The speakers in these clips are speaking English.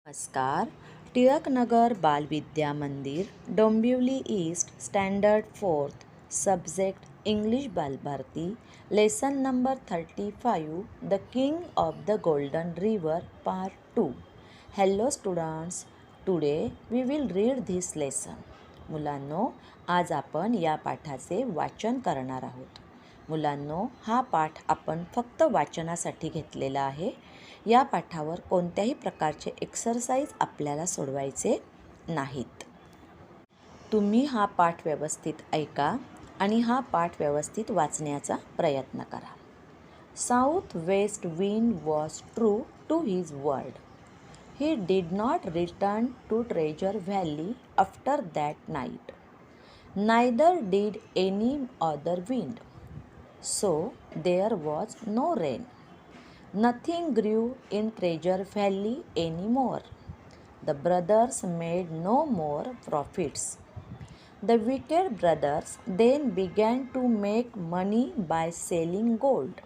नमस्कार. Tilaknagar Balvidya Mandir, Dombivli east, standard 4th, subject English Balbharati, lesson number 35, the king of the golden river, part 2. Hello students, today we will read this lesson. मुलांनो, आज आपण या पाठाचे वाचन करणार आहोत. मुलांनो, हा पाठ आपण फक्त वाचनासाठी घेतलेला आहे. या पाठावर कोणत्याही प्रकारचे एक्सरसाइज आपल्याला सोडवायचे नाहीत. तुम्ही हा पाठ व्यवस्थित ऐका आणि हा पाठ व्यवस्थित वाचण्याचा प्रयत्न करा. South West Wind was true to his word. He did not return to Treasure Valley after that night. Neither did any other wind. So there was no rain. Nothing grew in Treasure Valley anymore. The brothers made no more profits. The wicked brothers then began to make money by selling gold.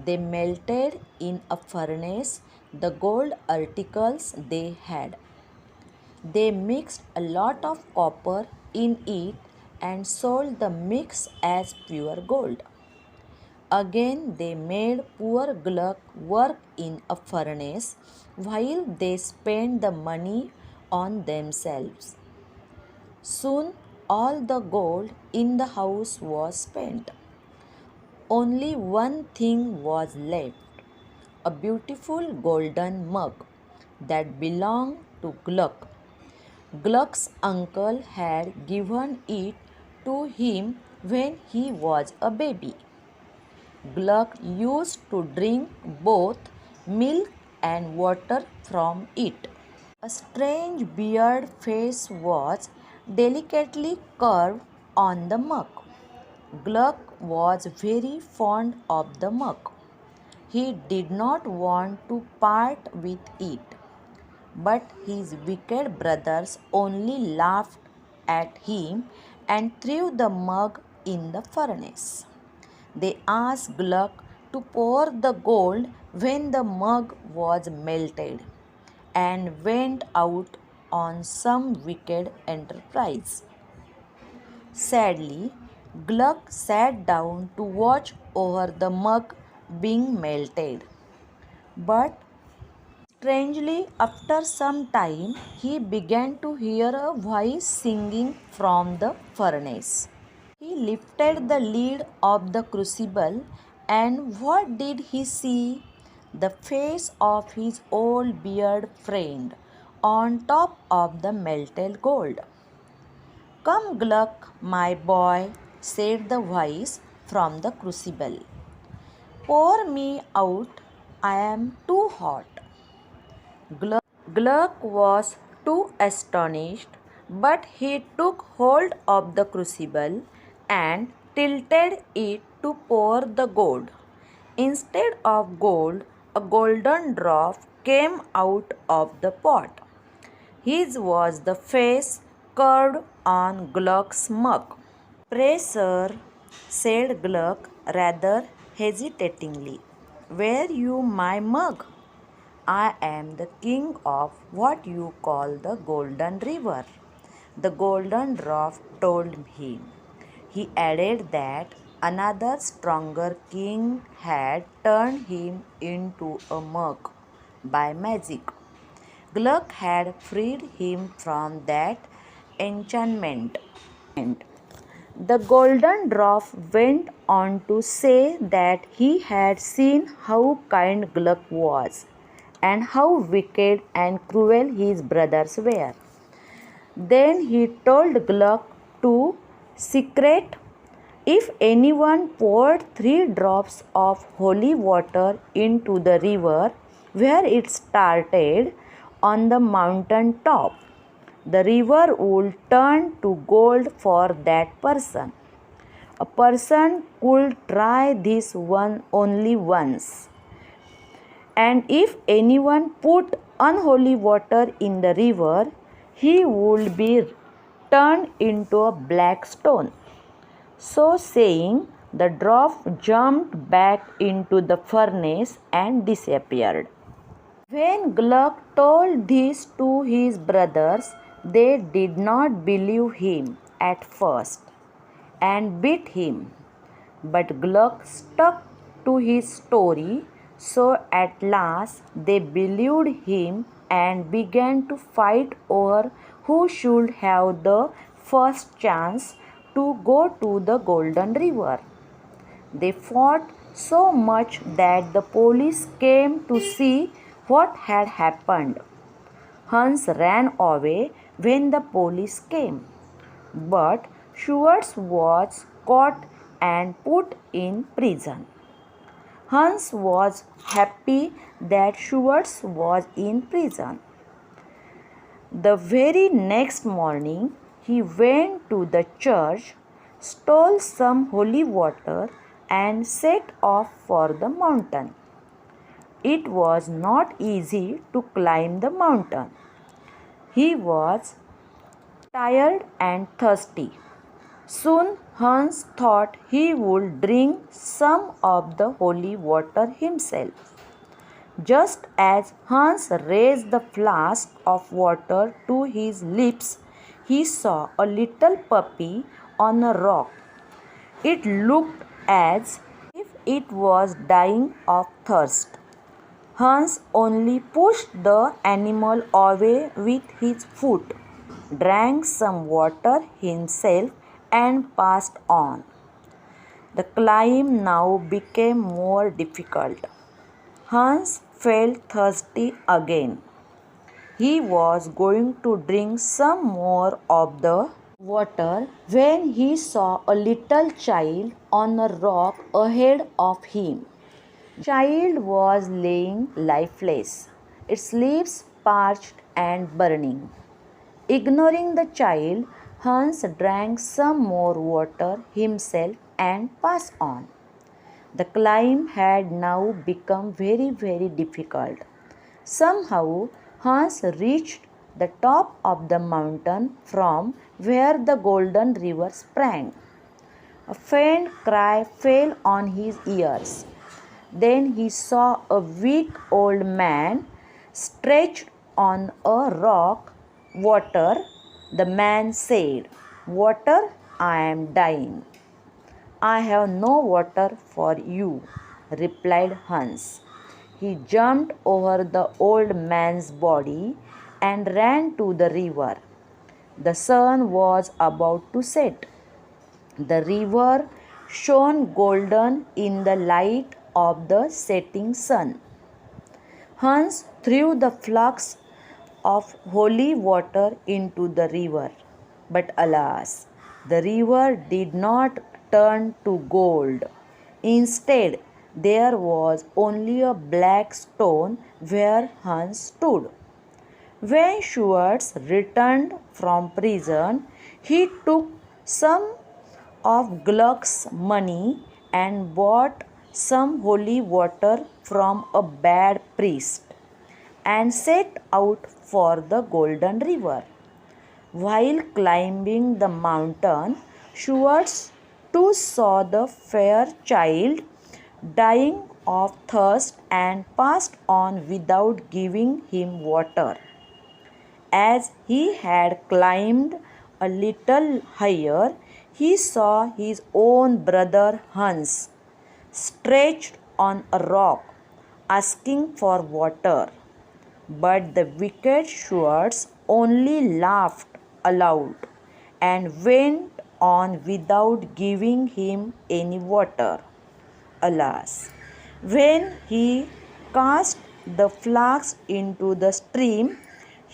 They melted in a furnace the gold articles they had. They mixed a lot of copper in it and sold the mix as pure gold. Again they made poor Gluck work in a furnace while they spent the money on themselves. Soon all the gold in the house was spent. Only one thing was left, a beautiful golden mug that belonged to Gluck. Gluck's uncle had given it to him when he was a baby. Gluck used to drink both milk and water from it. A strange beard face was delicately curved on the mug. Gluck was very fond of the mug. He did not want to part with it, but his wicked brothers only laughed at him and threw the mug in the furnace. They asked Gluck to pour the gold when the mug was melted and went out on some wicked enterprise. Sadly, Gluck sat down to watch over the mug being melted. But strangely, after some time, he began to hear a voice singing from the furnace. He lifted the lid of the crucible, and what did he see? The face of his old beard friend on top of the melted gold. "Come, Gluck, my boy," said the voice from the crucible. "Pour me out, I am too hot." Gluck was too astonished, but he took hold of the crucible and tilted it to pour the gold. Instead of gold, a golden drop came out of the pot. His was the face curved on Gluck's mug. "Pray, sir," said Gluck rather hesitatingly, "were you my mug?" "I am the king of what you call the Golden River," the golden dwarf told him. He added that another stronger king had turned him into a mug by magic. Gluck had freed him from that enchantment. The golden dwarf went on to say that he had seen how kind Gluck was and how wicked and cruel his brothers were. Then he told Gluck to secret, if anyone poured 3 drops of holy water into the river where it started on the mountain top, the river would turn to gold for that person. A person could try this one only once. And if anyone put unholy water in the river, he would be turned into a black stone. So saying, the dwarf jumped back into the furnace and disappeared. When Gluck told this to his brothers, they did not believe him at first and beat him. But Gluck stuck to his story, so at last they believed him and began to fight over who should have the first chance to go to the Golden River. They fought so much that the police came to see what had happened. Hans ran away when the police came, but Schwartz was caught and put in prison. Hans was happy that Schwartz was in prison. The very next morning, he went to the church, stole some holy water, and set off for the mountain. It was not easy to climb the mountain. He was tired and thirsty. Soon Hans thought he would drink some of the holy water himself. Just as Hans raised the flask of water to his lips, he saw a little puppy on a rock. It looked as if it was dying of thirst. Hans only pushed the animal away with his foot, drank some water himself, and passed on. The climb now became more difficult. Hans felt thirsty again. He was going to drink some more of the water when he saw a little child on a rock ahead of him. The child was lying lifeless, its lips parched and burning. Ignoring the child, Hans drank some more water himself and passed on. The climb had now become very difficult. Somehow, Hans reached the top of the mountain from where the Golden River sprang. A faint cry fell on his ears. Then he saw a weak old man stretched on a rock. "Water," the man said. "Water, I am dying." "I have no water for you," replied Hans. He jumped over the old man's body and ran to the river. The sun was about to set. The river shone golden in the light of the setting sun. Hans threw the flask of holy water into the river. But alas, the river did not turn to gold. Instead, there was only a black stone where Hans stood. When Schwartz returned from prison, he took some of Gluck's money and bought some holy water from a bad priest and set out for the Golden River. While climbing the mountain, Schwartz too saw the fair child dying of thirst and passed on without giving him water. As he had climbed a little higher, he saw his own brother Hans stretched on a rock, asking for water. But the wicked Schwartz only laughed aloud and went on without giving him any water. Alas, when he cast the flask into the stream,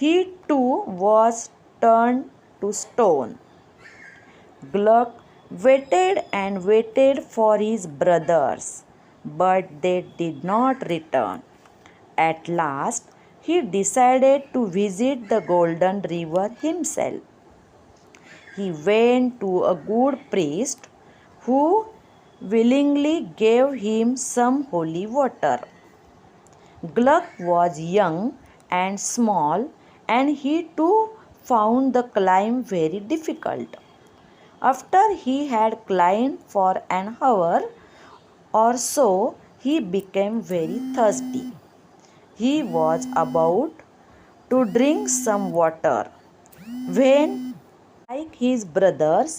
he too was turned to stone. Gluck waited and waited for his brothers, but they did not return. At last, he decided to visit the Golden River himself. He went to a good priest who willingly gave him some holy water. Gluck was young and small, and he too found the climb very difficult. After he had climbed for an hour or so, he became very thirsty. he was about to drink some water when, like his brothers,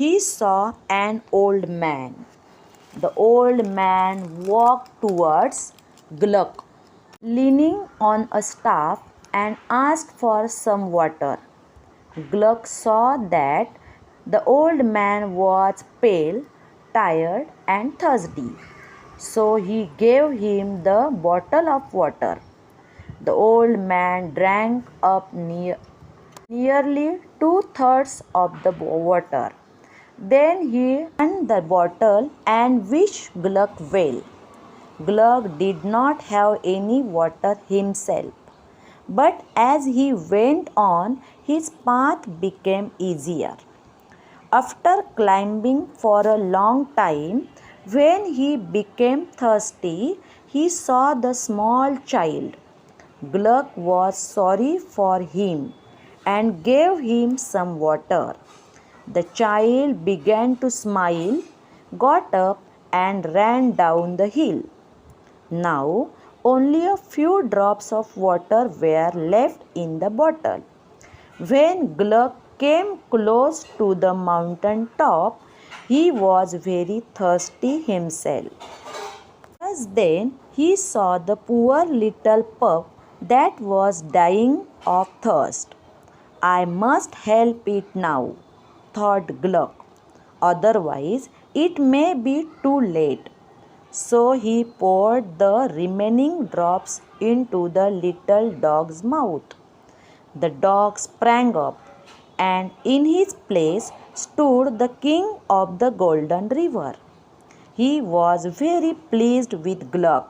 he saw an old man. The old man walked towards Gluck, leaning on a staff, and asked for some water. Gluck saw that the old man was pale, tired, and thirsty, so he gave him the bottle of water. The old man drank up nearly 2/3 of the water. Then he turned the bottle and wished Gluck well. Gluck did not have any water himself, but as he went on, his path became easier. After climbing for a long time, when he became thirsty, he saw the small child. Gluck was sorry for him and gave him some water. The child began to smile, got up, and ran down the hill. Now only a few drops of water were left in the bottle. When Gluck came close to the mountain top, he was very thirsty himself. Just then he saw the poor little pup that was dying of thirst. I must help it now, thought Gluck, otherwise it may be too late. So he poured the remaining drops into the little dog's mouth. The dog sprang up, and in his place stood the king of the Golden River. He was very pleased with Gluck.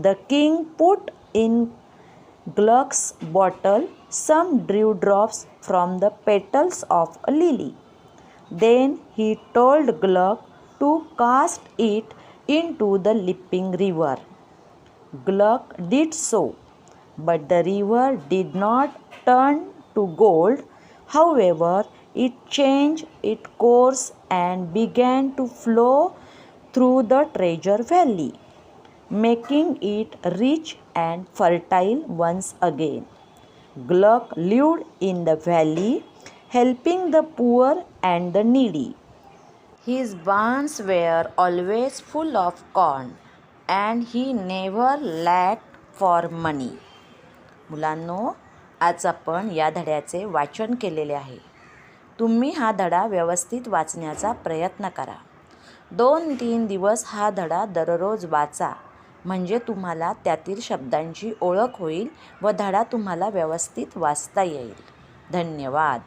The king put in Gluck's bottle some dewdrops from the petals of a lily. Then he told Gluck to cast it into the leaping river. Gluck did so, but the river did not turn to gold. However, it changed its course and began to flow through the treasure valley, making it rich and fertile once again. Gluck lived in the valley, helping the poor and the needy. His barns were always full of corn, and he never lacked for money. मुलांनो, आज आपण या धड्याचे वाचन केलेले आहे. तुम्ही हा धडा व्यवस्थित वाचण्याचा प्रयत्न करा. 2-3 दिवस हा धडा दररोज वाचा, म्हणजे तुम्हाला त्यातील शब्दांची ओळख होईल व धडा तुम्हाला व्यवस्थित वाचता येईल. धन्यवाद.